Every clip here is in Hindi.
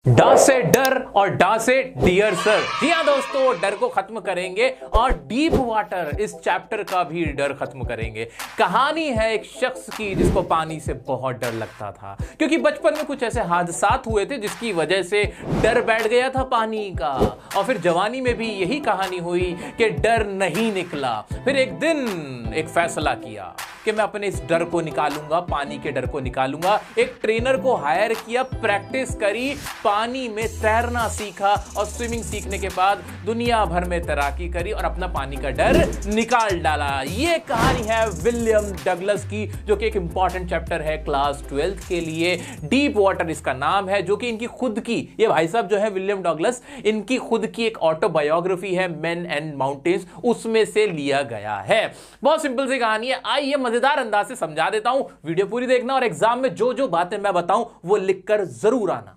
डा से डर और डा से डियर सर। जी हाँ दोस्तों, डर को खत्म करेंगे और डीप वाटर इस चैप्टर का भी डर खत्म करेंगे। कहानी है एक शख्स की जिसको पानी से बहुत डर लगता था, क्योंकि बचपन में कुछ ऐसे हादसात हुए थे जिसकी वजह से डर बैठ गया था पानी का। और फिर जवानी में भी यही कहानी हुई कि डर नहीं निकला। फिर एक दिन एक फैसला किया कि मैं अपने इस डर को निकालूंगा, पानी के डर को निकालूंगा। एक ट्रेनर को हायर किया, प्रैक्टिस करी, पानी में तैरना सीखा और स्विमिंग सीखने के बाद दुनिया भर में तैराकी करी और अपना पानी का डर निकाल डाला। यह कहानी है विलियम डगलस की, जो कि एक इंपॉर्टेंट चैप्टर है क्लास 12th के लिए। डीप वाटर इसका नाम है, जो कि इनकी खुद की, ये भाई साहब जो है विलियम डगलस, इनकी खुद की एक ऑटोबायोग्राफी है मैन एंड माउंटेन्स, उसमें से लिया गया है। बहुत सिंपल सी कहानी है, आइए मजेदार अंदाज से समझा देता हूं। वीडियो पूरी देखना और एग्जाम में जो जो बातें मैं बताऊं वो लिखकर जरूर आना।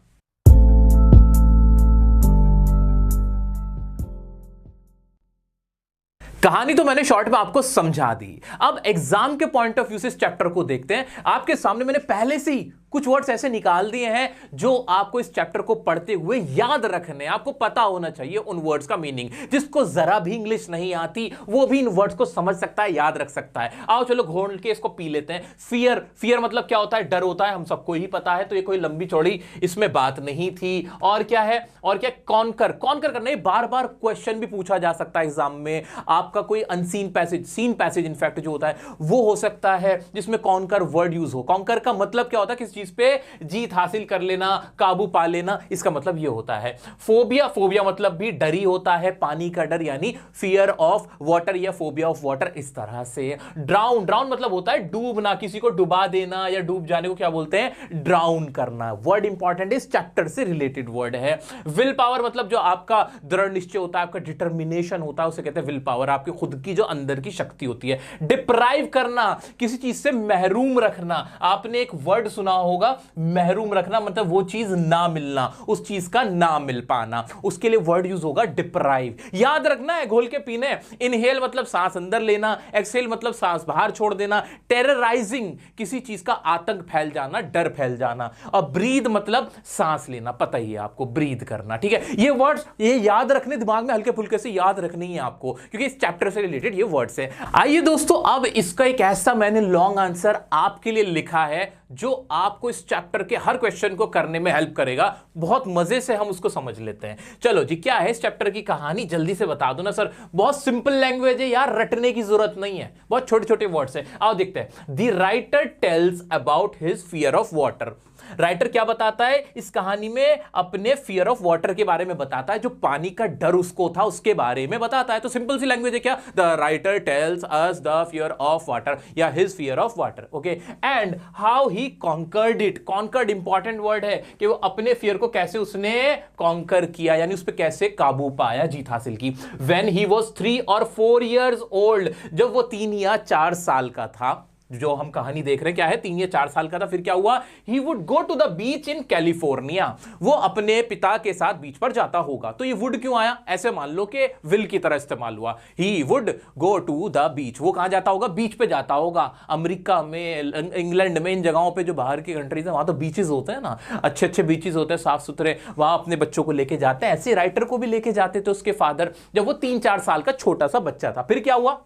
कहानी तो मैंने शॉर्ट में आपको समझा दी। अब एग्जाम के पॉइंट ऑफ व्यू से इस चैप्टर को देखते हैं। आपके सामने मैंने पहले से ही कुछ वर्ड्स ऐसे निकाल दिए हैं जो आपको इस चैप्टर को पढ़ते हुए याद रखने, आपको पता होना चाहिए उन वर्ड्स का मीनिंग। जिसको जरा भी इंग्लिश नहीं आती वो भी इन वर्ड्स को समझ सकता है, याद रख सकता है। आओ चलो घोल के इसको पी लेते हैं। फियर मतलब क्या होता है? डर होता है, हम सबको ही पता है, तो ये कोई लंबी चौड़ी इसमें बात नहीं थी। और क्या है? और क्या? कॉन्कर करना, बार बार क्वेश्चन भी पूछा जा सकता है एग्जाम में। आपका कोई unseen passage, seen passage in fact जो होता है वो हो सकता है जिसमें कॉन्कर वर्ड यूज हो। कॉन्कर का मतलब क्या होता है? किसी चीज पे जीत हासिल कर लेना, काबू पा लेना, इसका मतलब ये होता है। फोबिया मतलब भी डर ही होता है, पानी का डर, यानी फियर ऑफ वाटर या फोबिया ऑफ वाटर, इस तरह से। ड्राउन मतलब होता है डूबना, किसी को डुबा देना या डूब जाने को क्या बोलते हैं? ड्राउन करना। वर्ड इंपॉर्टेंट, इस चैप्टर से रिलेटेड वर्ड है। विल पावर मतलब जो आपका दृढ़ निश्चय होता है, आपका डिटर्मिनेशन होता है, उसे कहते हैं विल पावर, आपकी खुद की जो अंदर की शक्ति होती है। डिप्राइव करना, किसी चीज से महरूम रखना। आपने एक वर्ड सुना होगा, महरूम रखना मतलब वो चीज ना मिलना, उस चीज का ना मिल पाना, उसके लिए वर्ड यूज होगा डिप्राइव। याद रखना है घोल के पीने। इनहेल मतलब सांस अंदर लेना, एक्सहेल मतलब सांस बाहर छोड़ देना। टेरराइजिंग, किसी चीज का आतंक फैल जाना, डर फैल जाना। और ब्रीद मतलब सांस लेना, पता ही है आपको, ब्रीद करना। ठीक है, ये वर्ड्स ये याद रखने, दिमाग में हल्के फुल्के से याद रखनी है आपको, क्योंकि इस चैप्टर से रिलेटेड ये वर्ड्स है। आइए दोस्तों, अब इसका एक ऐसा मैंने लॉन्ग आंसर आपके लिए लिखा है जो आपको इस चैप्टर के हर क्वेश्चन को करने में हेल्प करेगा। बहुत मजे से हम उसको समझ लेते हैं। चलो जी, क्या है इस चैप्टर की कहानी? जल्दी से बता दो ना सर। बहुत सिंपल लैंग्वेज है यार, रटने की जरूरत नहीं है, बहुत छोटे छोटे वर्ड्स है। आओ देखते हैं। The writer tells about his fear of water. Writer क्या बताता है इस कहानी में? अपने फियर ऑफ वाटर के बारे में बताता है, जो पानी का डर उसको था उसके बारे में बताता है। तो सिंपल सी लैंग्वेज है क्या? The writer tells us the fear of water या his fear of water. Okay, and how he conquered it. Conquered important word है कि वो अपने फियर को कैसे उसने कॉन्कर किया, यानी उस पर कैसे काबू पाया, जीत हासिल की। When he was 3 or 4 years old, जब वो 3 या 4 साल का था। जो हम कहानी देख रहे हैं क्या है, 3 या 4 साल का था। फिर क्या हुआ? He would go to the beach in California. वो अपने पिता के साथ बीच पर जाता होगा। तो ये वुड क्यों आया? ऐसे मान लो कि विल की तरह इस्तेमाल हुआ। He would go to the beach, वो कहां जाता होगा? बीच पे जाता होगा। अमेरिका में, इंग्लैंड में, इन जगहों पे जो बाहर की कंट्रीज है वहां तो बीचेस होते हैं ना, अच्छे अच्छे बीचेस होते हैं, साफ सुथरे। वहां अपने बच्चों को लेके जाते हैं। ऐसे राइटर को भी लेके जाते थे उसके फादर, जब वो 3-4 साल का छोटा सा बच्चा था। फिर क्या हुआ?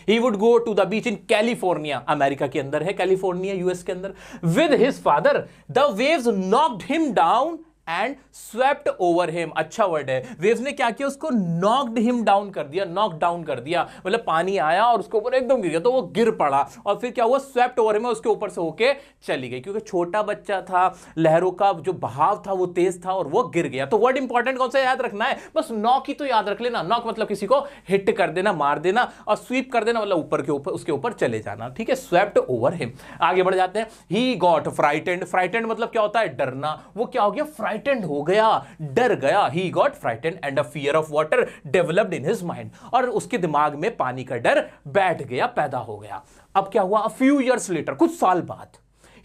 he would go to the beach in California, America के अंदर है कैलिफोर्निया, यूएस के अंदर, with his father. The waves knocked him down and swept over him. अच्छा वर्ड है। वेव्स ने क्या किया? उसको नॉक्ड हिम डाउन कर दिया, नॉक डाउन कर दिया, मतलब पानी आया और उसके ऊपर एकदम गिर गया, तो वो गिर पड़ा। और फिर क्या हुआ? स्वेप्ट ओवर हिम, उसके ऊपर से होके चली गई, क्योंकि छोटा बच्चा था, लहरों का जो बहाव था वो तेज था और वो गिर गया। तो वर्ड इंपॉर्टेंट कौन सा याद रखना है? बस नॉक ही तो याद रख लेना। नॉक मतलब किसी को हिट कर देना, मार देना, और स्वीप कर देना मतलब ऊपर के ऊपर, उसके ऊपर चले जाना। ठीक है, स्वेप्ट ओवर हिम। आगे बढ़ जाते हैं। He got frightened. फ्राइटेंड मतलब क्या होता है? डरना। वो क्या हो गया? फ्राइटेंड हो गया, डर गया। He got frightened and a fear of water developed in his mind. और उसके दिमाग में पानी का डर बैठ गया, पैदा हो गया। अब क्या हुआ? A few years later, कुछ साल बाद,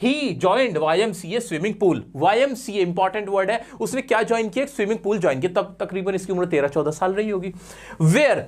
He joined YMCA swimming pool. YMCA important word है। उसने क्या ज्वाइन किया? स्विमिंग पूल ज्वाइन किया। तब तकरीबन इसकी उम्र 13-14 साल रही होगी। Where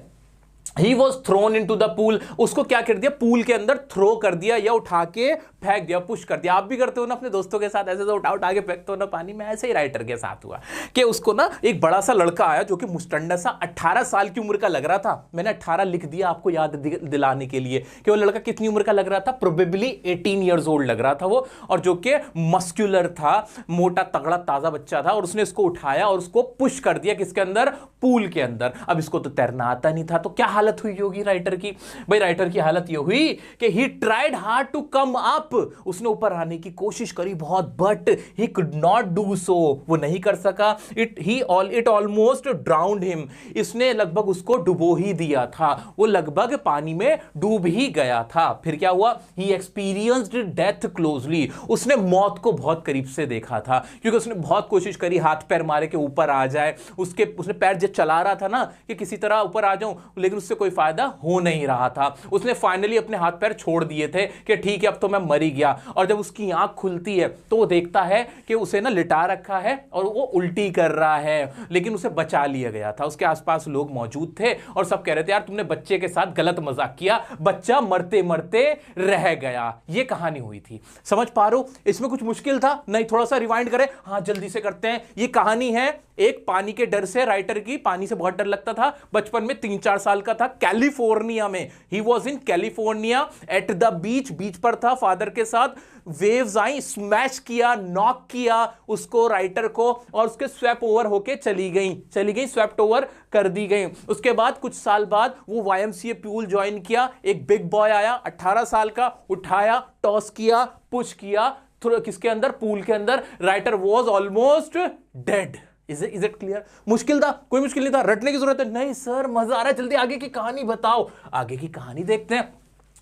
He was thrown into the pool, उसको क्या कर दिया, पूल के अंदर थ्रो कर दिया या उठा के फेंक दिया, पुश कर दिया। आप भी करते हो ना अपने दोस्तों के साथ, ऐसे तो उठा उठा के फेंकते हो ना पानी में। ऐसे ही राइटर के साथ हुआ कि उसको ना एक बड़ा सा लड़का आया जो कि मुस्टंडा सा 18 साल की उम्र का लग रहा था। मैंने 18 लिख दिया आपको याद दिलाने के लिए कि वो लड़का कितनी उम्र का लग रहा था, प्रोबेबली 18 ईयर्स ओल्ड लग रहा था वो, और जो कि मस्कुलर था, मोटा तगड़ा ताजा बच्चा था। और उसने इसको उठाया और उसको पुश कर दिया किसके अंदर, पूल के अंदर। अब इसको तो तैरना आता नहीं था, तो क्या हालत हुई होगी राइटर की? भाई राइटर की हालत ये हुई कि he tried hard to come up, उसने ऊपर आने की कोशिश करी बहुत, but he could not do so, वो नहीं कर सका। इट ऑलमोस्ट ड्राउन्ड हिम, इसने लगभग उसको डुबो ही दिया था, वो लगभग पानी में डूब ही गया था। फिर क्या हुआ, ही एक्सपीरियंस्ड डेथ क्लोजली, उसने मौत को बहुत करीब से देखा था, क्योंकि उसने बहुत कोशिश करी हाथ पैर मारे के ऊपर आ जाए। उसने पैर चला रहा था ना कि किसी तरह ऊपर आ जाऊं, लेकिन उससे कोई फायदा हो नहीं रहा था। उसने फाइनली अपने हाथ पैर छोड़ दिए थे कि ठीक है अब तो मैं मर ही गया। और जब उसकी आंख खुलती है तो वो देखता है कि उसे ना लिटा रखा है और वो उल्टी कर रहा है, लेकिन उसे बचा लिया गया था। उसके आसपास लोग मौजूद थे और सब कह रहे थे यार तुमने बच्चे के साथ गलत मजाक किया, बच्चा मरते मरते रह गया। ये कहानी हुई थी, समझ पा रहे हो? इसमें कुछ मुश्किल था नहीं? थोड़ा सा रिवाइंड करें, हाँ जल्दी से करते हैं। ये कहानी है एक पानी के डर से, राइटर की पानी से बहुत डर लगता था बचपन में, 3-4 साल का था, कैलिफोर्निया में। He was in California at the beach, beach पर था फादर के साथ। वेव्स आई, स्मैश किया, नॉक किया उसको, राइटर को, और उसके स्वेप ओवर होके चली गई, स्वेप्ट ओवर कर दी गई। उसके बाद कुछ साल बाद वो YMCA पूल ज्वाइन किया। एक बिग बॉय आया 18 साल का, उठाया, टॉस किया, पुश किया किसके अंदर, पूल के अंदर। Writer was almost dead. Is it clear? मुश्किल था? कोई मुश्किल नहीं था, रटने की जरूरत है नहीं सर, मजा आ रहा है, जल्दी आगे की कहानी बताओ। आगे की कहानी देखते हैं।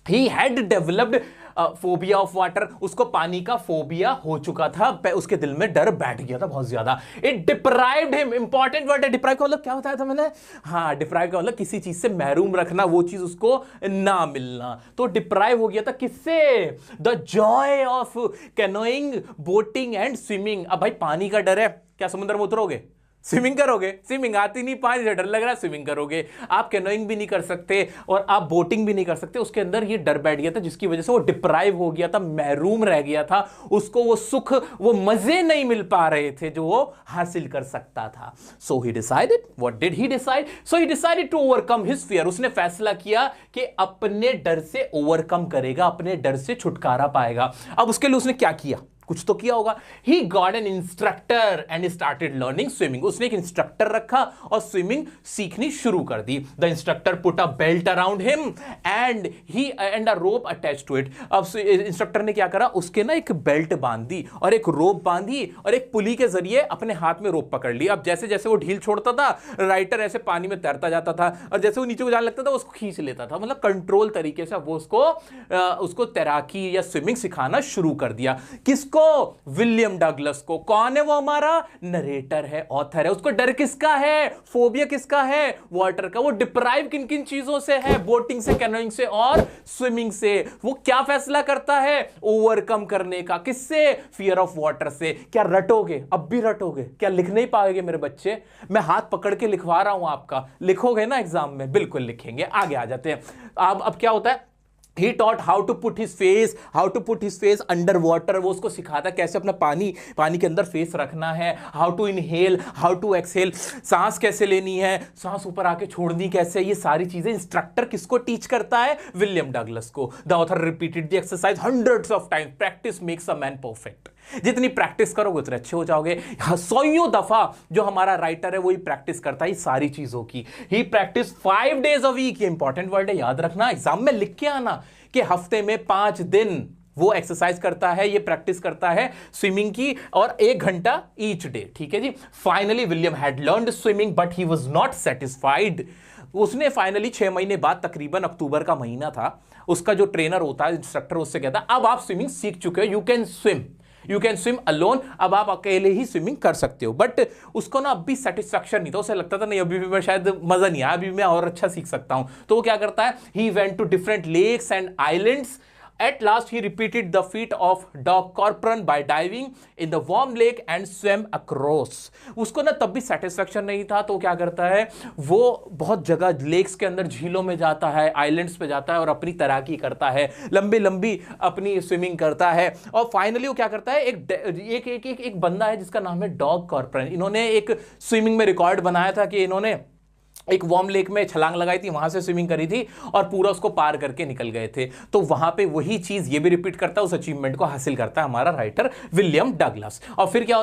He had developed phobia of water, उसको पानी का फोबिया हो चुका था, उसके दिल में डर बैठ गया था बहुत ज्यादा। It deprived him, important word है डिप्राइव का मतलब क्या बताया था मैंने? हाँ, डिप्राइव का मतलब किसी चीज से महरूम रखना, वो चीज उसको ना मिलना। तो डिप्राइव हो गया था किससे? The Joy of canoeing, boating and swimming. अब भाई पानी का डर है, क्या समुद्र में उतरोगे? स्विमिंग करोगे? स्विमिंग आती नहीं, पानी से डर लग रहा है, स्विमिंग करोगे? आप कैनोइंग भी नहीं कर सकते और आप बोटिंग भी नहीं कर सकते। उसके अंदर ये डर बैठ गया था जिसकी वजह से वो डिप्राइव हो गया था, महरूम रह गया था। उसको वो सुख, वो मजे नहीं मिल पा रहे थे जो वो हासिल कर सकता था। So he decided, what did he decide? So he decided to overcome his fear. उसने फैसला किया कि अपने डर से ओवरकम करेगा, अपने डर से छुटकारा पाएगा। अब उसके लिए उसने क्या किया? कुछ तो किया होगा। He got an instructor and started learning swimming. उसने एक इंस्ट्रक्टर रखा और स्विमिंग सीखनी शुरू कर दी। The instructor put a belt around him and a rope attach to it. अब इंस्ट्रक्टर ने क्या करा, उसके ना एक बेल्ट बांध दी और एक रोप बांधी और एक पुली के जरिए अपने हाथ में रोप पकड़ ली। अब जैसे जैसे वो ढील छोड़ता था, राइटर ऐसे पानी में तैरता जाता था और जैसे वो नीचे को जाने लगता था उसको खींच लेता था। मतलब कंट्रोल तरीके से वो उसको तैराकी या स्विमिंग सिखाना शुरू कर दिया। किसको? विलियम डगलस को। कौन है वो? हमारा नरेटर है, ऑथर है। उसको डर किसका है? फोबिया किसका है? वाटर का। वो डिप्राइव किन किन चीजों से है? बोटिंग से, कैनोइंग से और स्विमिंग से। वो क्या फैसला करता है? ओवरकम करने का। किससे? फियर ऑफ वाटर से। क्या रटोगे? अब भी रटोगे? क्या लिख नहीं पाओगे मेरे बच्चे? मैं हाथ पकड़ के लिखवा रहा हूं आपका, लिखोगे ना एग्जाम में? बिल्कुल लिखेंगे। आगे आ जाते हैं। अब क्या होता है? He taught how to put his face under water। वो उसको सिखाता कैसे अपना पानी के अंदर फेस रखना है। How to inhale, how to exhale, सांस कैसे लेनी है, सांस ऊपर आके छोड़नी कैसे, ये सारी चीजें इंस्ट्रक्टर किसको टीच करता है? विलियम डगलस को। The author repeated the exercise hundreds of times. Practice makes a man perfect। जितनी प्रैक्टिस करोगे उतने अच्छे हो जाओगे। 100 दफा जो हमारा राइटर है वही प्रैक्टिस करता है सारी चीजों की। ही प्रैक्टिस 5 days a week। ये इंपॉर्टेंट वर्ड है, याद रखना, एग्जाम में लिख के आना कि हफ्ते में 5 दिन वो एक्सरसाइज करता है, ये प्रैक्टिस करता है स्विमिंग की, और 1 घंटा ईच डे। ठीक है जी। Finally William had learned swimming but he was not satisfied. उसने फाइनली 6 महीने बाद, तकरीबन अक्टूबर का महीना था, उसका जो ट्रेनर होता है, इंस्ट्रक्टर, उससे कहता है अब आप स्विमिंग सीख चुके हो, यू कैन स्विम अलोन, अब आप अकेले ही स्विमिंग कर सकते हो। बट उसको ना अब भी सेटिस्फैक्शन नहीं था, उसे लगता था नहीं अभी भी मैं शायद मजा नहीं आया, अभी मैं और अच्छा सीख सकता हूं। तो वो क्या करता है? He went to different lakes and islands At last he repeated the feat of Doc Corcoran by diving in the warm lake and swam across. उसको ना तब भी सेटिस्फेक्शन नहीं था, तो क्या करता है वो बहुत जगह लेक्स के अंदर, झीलों में जाता है, आइलैंड्स पे जाता है और अपनी तैराकी करता है, लंबी लंबी अपनी स्विमिंग करता है। और फाइनली वो क्या करता है, एक बंदा है जिसका नाम है डॉग कॉर्पोरन। इन्होंने एक स्विमिंग में रिकॉर्ड बनाया था कि इन्होंने एक वार्म लेक में छलांग लगाई थी, वहां से स्विमिंग करी थी और पूरा उसको पार करके निकल गए थे। तो वहां पे वही चीज ये भी रिपीट करता है, उस अचीवमेंट को हासिल करता है हमारा राइटर विलियम डगलस। और फिर क्या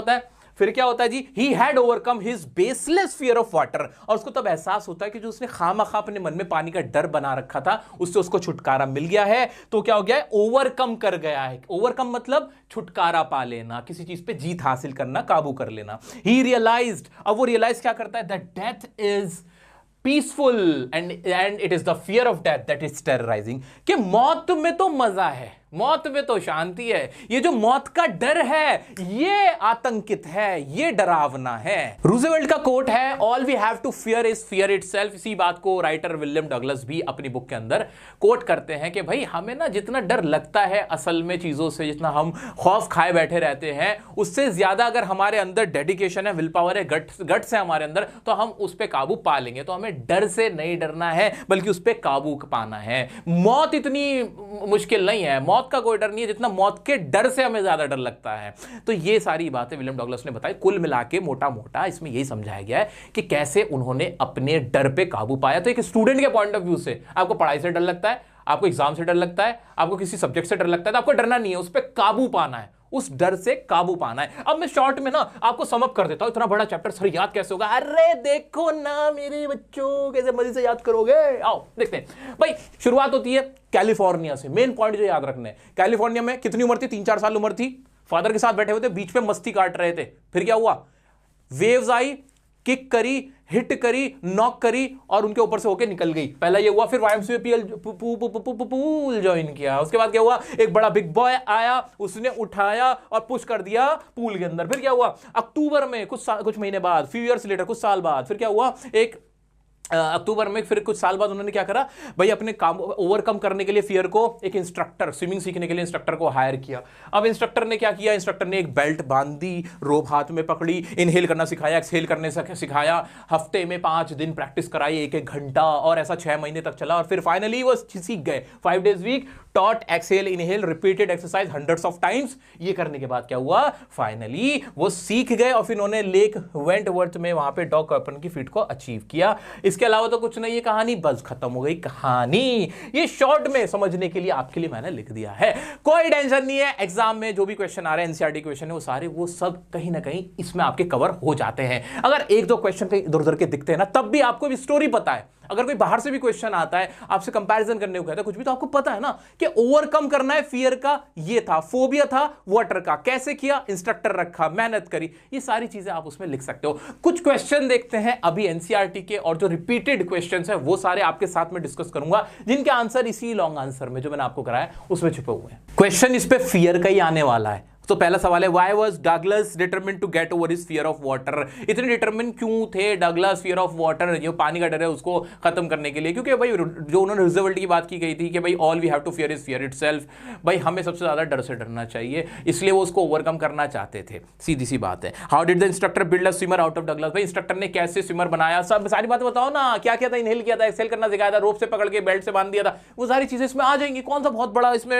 होता है जी, he had overcome his baseless fear of water. और उसको तब एहसास होता है कि जो उसने खामखा अपने मन में पानी का डर बना रखा था, उससे उसको छुटकारा मिल गया है। तो क्या हो गया है, ओवरकम कर गया है। ओवरकम मतलब छुटकारा पा लेना, किसी चीज पे जीत हासिल करना, काबू कर लेना। ही रियलाइज्ड, अब वो रियलाइज क्या करता है, that death is peaceful and it is the fear of death that is terrorising. कि मौत में तो मजा है, मौत में तो शांति है, ये जो मौत का डर है ये आतंकित है, ये डरावना है। रूजवेल्ट का कोट है, all we have to fear is fear itself. इसी बात को राइटर विलियम डगलस भी अपनी बुक के अंदर कोट करते हैं कि भाई हमें ना जितना डर लगता है असल में चीजों से, जितना हम खौफ खाए बैठे रहते हैं, उससे ज्यादा अगर हमारे अंदर डेडिकेशन है, विल पावर है, गट्स है हमारे अंदर, तो हम उस पर काबू पा लेंगे। तो हमें डर से नहीं डरना है, बल्कि उस पर काबू पाना है। मौत इतनी मुश्किल नहीं है, मौत का कोई डर नहीं है जितना मौत के डर से हमें ज्यादा डर लगता है। तो ये सारी बातें विलियम डगलस ने बताई। कुल मिला के मोटा मोटा इसमें यही समझाया गया है कि कैसे उन्होंने अपने डर पे काबू पाया। तो एक स्टूडेंट के पॉइंट ऑफ व्यू से, आपको पढ़ाई से डर लगता है, आपको एग्जाम से डर लगता है, आपको किसी सब्जेक्ट से डर लगता है, तो आपको डरना नहीं है, उस पर काबू पाना है, उस डर से काबू पाना है। अब मैं शॉर्ट में ना आपको समअप कर देता हूं, इतना बड़ा चैप्टर सर याद कैसे होगा? अरे देखो ना मेरे बच्चों, कैसे मजे से याद करोगे। आओ देखते हैं। भाई शुरुआत होती है कैलिफोर्निया से। मेन पॉइंट जो याद रखने, कैलिफोर्निया में कितनी उम्र थी? 3-4 साल उम्र थी। फादर के साथ बैठे हुए थे, बीच पे मस्ती काट रहे थे। फिर क्या हुआ, वेव्स आई, किक करी, हिट करी, नॉक करी और उनके ऊपर से होके निकल गई। पहला ये हुआ, फिर YMCA पूल ज्वाइन किया। उसके बाद क्या हुआ, एक बड़ा बिग बॉय आया, उसने उठाया और पुश कर दिया पूल के अंदर। फिर क्या हुआ, अक्टूबर में कुछ महीने बाद, फ्यू इयर्स लेटर, कुछ साल बाद, फिर क्या हुआ, एक अक्टूबर में फिर कुछ साल बाद उन्होंने क्या करा भाई, अपने काम ओवरकम करने के लिए फियर को, एक इंस्ट्रक्टर, स्विमिंग सीखने के लिए इंस्ट्रक्टर को हायर किया। अब इंस्ट्रक्टर ने क्या किया, इंस्ट्रक्टर ने एक बेल्ट बांध दी, रोप हाथ में पकड़ी, इनहेल करना सिखाया, एक्सहेल करने सिखाया। हफ्ते में 5 दिन प्रैक्टिस कराई, 1-1 घंटा, और ऐसा 6 महीने तक चला। और फिर फाइनली वो सीख गए। 5 days week, taught, exhale, inhale, repeated exercise hundreds of times. ये करने के बाद क्या हुआ, फाइनली वो सीख गए और फिर उन्होंने लेक वेंटवर्थ में वहां पे डॉग कॉर्पोरन की फीट को अचीव किया। इसके अलावा तो कुछ नहीं, ये कहानी बस खत्म हो गई कहानी। ये शॉर्ट में समझने के लिए आपके लिए मैंने लिख दिया है, कोई टेंशन नहीं है। एग्जाम में जो भी क्वेश्चन आ रहे हैं, एनसीईआरटी क्वेश्चन है, वो सब कहीं ना कहीं इसमें आपके कवर हो जाते हैं। अगर 1-2 क्वेश्चन कहीं इधर उधर के दिखते हैं ना, तब भी आपको भी स्टोरी पता है। अगर कोई बाहर से भी क्वेश्चन आता है, आपसे कंपैरिजन करने को कहता है कुछ भी, तो आपको पता है ना कि ओवरकम करना है फियर का। ये था, फोबिया था वाटर का, कैसे किया, इंस्ट्रक्टर रखा, मेहनत करी, ये सारी चीजें आप उसमें लिख सकते हो। कुछ क्वेश्चन देखते हैं अभी एनसीईआरटी के, और जो रिपीटेड क्वेश्चंस है वो सारे आपके साथ में डिस्कस करूंगा, जिनके आंसर इसी लॉन्ग आंसर में जो मैंने आपको कराया उसमें छुपे हुए हैं। क्वेश्चन इस पे फियर का ही आने वाला है। तो पहला सवाल है, why was Douglas determined to get over his fear of water? इतने डिटरमिन क्यों थे डगलस फियर ऑफ वाटर, जो पानी का डर है उसको खत्म करने के लिए? क्योंकि भाई जो उन्होंने रूजवेल्ट की बात की गई थी कि भाई all we have to fear is fear itself, भाई हमें सबसे ज्यादा डर से डरना चाहिए, इसलिए वो उसको ओवरकम करना चाहते थे। सीधी सी बात है। How did the instructor build a swimmer out of Douglas? भाई इंस्ट्रक्टर ने कैसे स्विमर बनाया, सब सारी बातें बताओ ना। क्या किया था, इनहेल किया था, एक्सहेल करना सिखाया था, रोप से पकड़ के बेल्ट से बांध दिया था, वो सारी चीजें इसमें आ जाएंगी। कौन सा बहुत बड़ा इसमें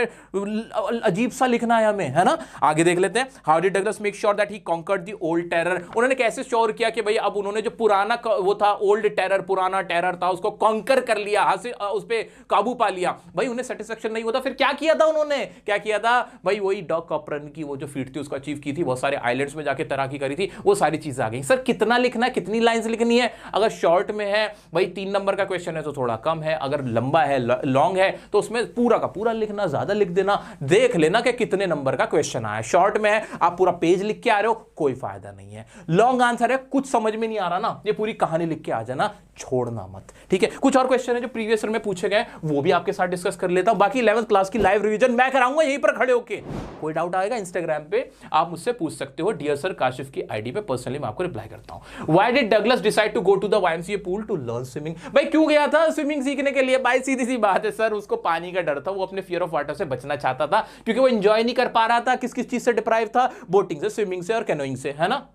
अजीब सा लिखना है हमें, है ना। आगे देख लेते हैं। How did Douglas make sure that he conquered the old terror? उन्होंने कैसे श्योर किया कि भाई अब उन्होंने जो पुराना वो था ओल्ड टेरर, पुराना टेरर था, उसको कॉन्कर कर लिया, उस पे काबू पा लिया। भाई उन्हें सेटिस्फेक्शन नहीं होता, फिर क्या किया था उन्होंने, क्या किया था भाई, वही डॉग कॉर्पोरन की वो जो फीट थी उसको अचीव की थी, बहुत सारे आइलैंड्स में जाके तैराकी करी थी, वो सारी चीजें आ गई। सर कितना लिखना है, कितनी लाइंस लिखनी है? अगर शॉर्ट में है भाई 3 नंबर का क्वेश्चन है तो थोड़ा कम है, अगर लंबा है, लॉन्ग है, तो उसमें पूरा का पूरा लिखना, ज्यादा लिख देना। देख लेना कि कितने नंबर का क्वेश्चन आया। शॉर्ट में है, आप पूरा पेज लिख के आ रहे हो, कोई फायदा नहीं है। लॉन्ग आंसर है, कुछ समझ में नहीं आ रहा ना, ये पूरी कहानी लिख के आ जाना, छोड़ना मत, ठीक है। कुछ और क्वेश्चन है जो प्रीवियस ईयर में पूछे गए, वो भी आपके साथ डिस्कस कर लेता हूं। बाकी 11th क्लास की लाइव रिवीजन मैं कराऊंगा यहीं पर खड़े होके। कोई डाउट आएगा इंस्टाग्राम पे आप मुझसे पूछ सकते हो, डियर सर काशिफ की आईडी पे, पर्सनली मैं आपको रिप्लाई करता हूं। Why did Douglas decide to go to the YMCA pool to learn swimming? भाई क्यों गया था स्विमिंग सीखने के लिए? भाई सीधी सी बात है सर, उसको पानी का डर था, वो अपने फियर ऑफ वाटर से बचना चाहता था, क्योंकि वो एंजॉय नहीं कर पा रहा था। किस किस चीज से डिप्राइव था? बोटिंग से, स्विमिंग से और कैनोइंग से, है ना।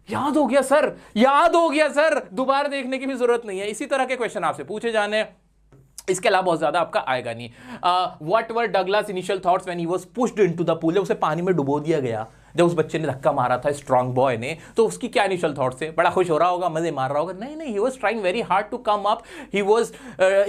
याद हो गया सर, याद हो गया सर, दोबारा देखने की भी जरूरत नहीं है। इसी तरह के क्वेश्चन आपसे पूछे जाने, इसके अलावा बहुत ज्यादा आपका आएगा नहीं। What were Douglas initial thoughts when he was pushed into the pool? उसे पानी में डुबो दिया गया, जब उस बच्चे ने धक्का मारा था, स्ट्रॉन्ग बॉय ने, तो उसकी क्या इनिशियल थॉट्स थे? बड़ा खुश हो रहा होगा, मजे मार रहा होगा? नहीं नहीं, he was trying very hard to come up, he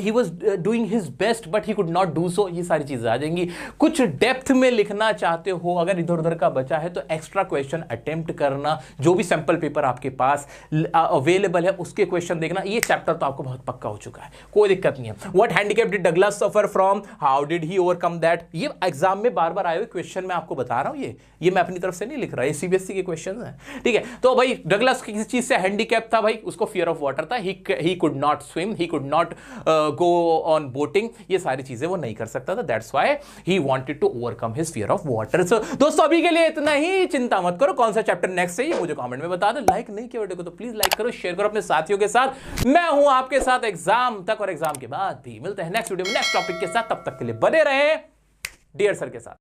was doing his best but he could not do so. ये सारी चीजें आ जाएंगी। कुछ डेप्थ में लिखना चाहते हो, अगर इधर उधर का बचा है तो एक्स्ट्रा क्वेश्चन अटेम्प्ट करना, जो भी सैंपल पेपर आपके पास अवेलेबल है उसके क्वेश्चन देखना। ये चैप्टर तो आपको बहुत पक्का हो चुका है, कोई दिक्कत नहीं है। What handicap did Douglas suffer from? How did he overcome that? ये एग्जाम में बार बार आए हुए क्वेश्चन मैं आपको बता रहा हूं, ये मैं अपनी तरफ से नहीं लिख रहा, ये सीबीएसई के क्वेश्चन हैं, ठीक है। तो भाई डगलस किसी चीज से हैंडीकैप था, भाई उसको फियर ऑफ वाटर था, he could not swim, he could not go on boating, ये सारी चीजें वो नहीं कर सकता था, that's why he wanted to overcome his fear of water. सो दोस्तों अभी के लिए इतना ही, चिंता मत करो, कौन सा चैप्टर नेक्स्ट है ये मुझे कमेंट में बता दो। लाइक नहीं किया वीडियो को तो प्लीज लाइक करो, शेयर करो अपने साथियों के साथ। मैं हूं आपके साथ एग्जाम तक और एग्जाम के बाद भी। मिलते हैं नेक्स्ट वीडियो में नेक्स्ट टॉपिक के साथ, तब तक के लिए बने रहे डियर सर के साथ।